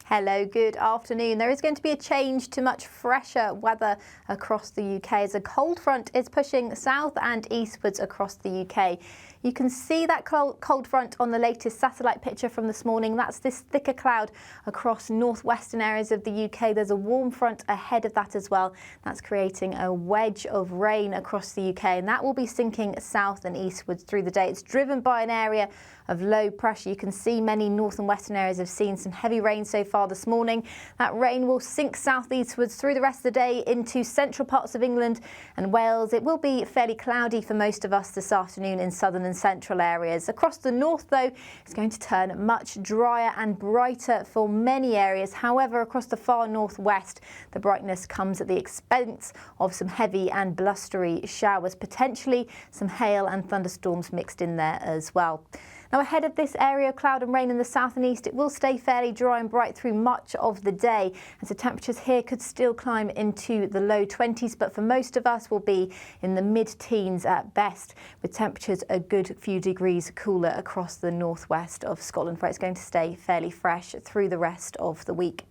Hello, good afternoon. There is going to be a change to much fresher weather across the UK as a cold front is pushing south and eastwards across the UK. You can see that cold front on the latest satellite picture from this morning. That's this thicker cloud across northwestern areas of the UK. There's a warm front ahead of that as well. That's creating a wedge of rain across the UK, and that will be sinking south and eastwards through the day. It's driven by an area of low pressure. You can see many north and western areas have seen some heavy rain so far this morning. That rain will sink southeastwards through the rest of the day into central parts of England and Wales. It will be fairly cloudy for most of us this afternoon in southern and central areas. Across the north, though, it's going to turn much drier and brighter for many areas. However, across the far northwest, the brightness comes at the expense of some heavy and blustery showers, potentially some hail and thunderstorms mixed in there as well. Now, ahead of this area of cloud and rain in the south and east, it will stay fairly dry and bright through much of the day, and so temperatures here could still climb into the low 20s, but for most of us will be in the mid-teens at best, with temperatures a good few degrees cooler across the northwest of Scotland, where it's going to stay fairly fresh through the rest of the week.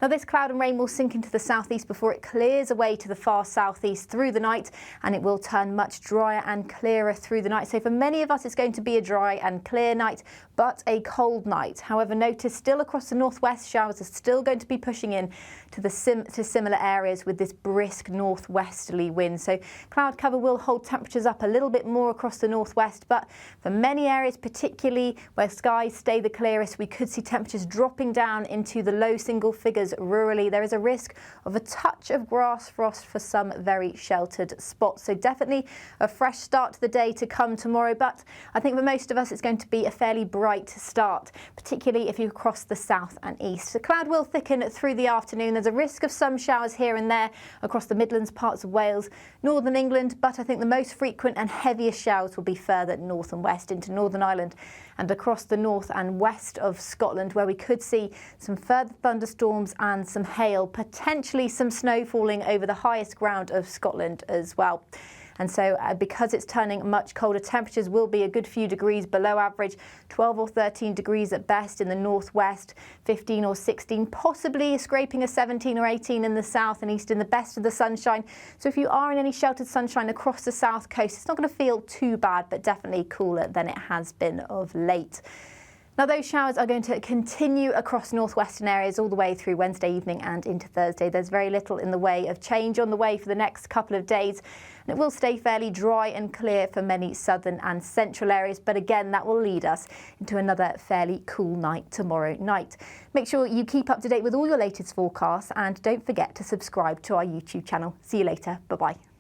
Now, this cloud and rain will sink into the southeast before it clears away to the far southeast through the night, and it will turn much drier and clearer through the night. So for many of us, it's going to be a dry and clear night, but a cold night. However, notice still across the northwest, showers are still going to be pushing in to similar areas with this brisk northwesterly wind. So cloud cover will hold temperatures up a little bit more across the northwest, but for many areas, particularly where skies stay the clearest, we could see temperatures dropping down into the low single figures rurally. There is a risk of a touch of grass frost for some very sheltered spots. So definitely a fresh start to the day to come tomorrow, but I think for most of us it's going to be a fairly bright start, particularly if you cross the south and east. The cloud will thicken through the afternoon. There's a risk of some showers here and there across the Midlands, parts of Wales, northern England, but I think the most frequent and heaviest showers will be further north and west into Northern Ireland and across the north and west of Scotland, where we could see some further thunderstorms and some hail, potentially some snow falling over the highest ground of Scotland as well. And so because it's turning much colder, temperatures will be a good few degrees below average, 12 or 13 degrees at best in the northwest, 15 or 16, possibly scraping a 17 or 18 in the south and east in the best of the sunshine. So if you are in any sheltered sunshine across the south coast, it's not going to feel too bad, but definitely cooler than it has been of late. Now, those showers are going to continue across northwestern areas all the way through Wednesday evening and into Thursday. There's very little in the way of change on the way for the next couple of days, and it will stay fairly dry and clear for many southern and central areas. But again, that will lead us into another fairly cool night tomorrow night. Make sure you keep up to date with all your latest forecasts, and don't forget to subscribe to our YouTube channel. See you later. Bye-bye.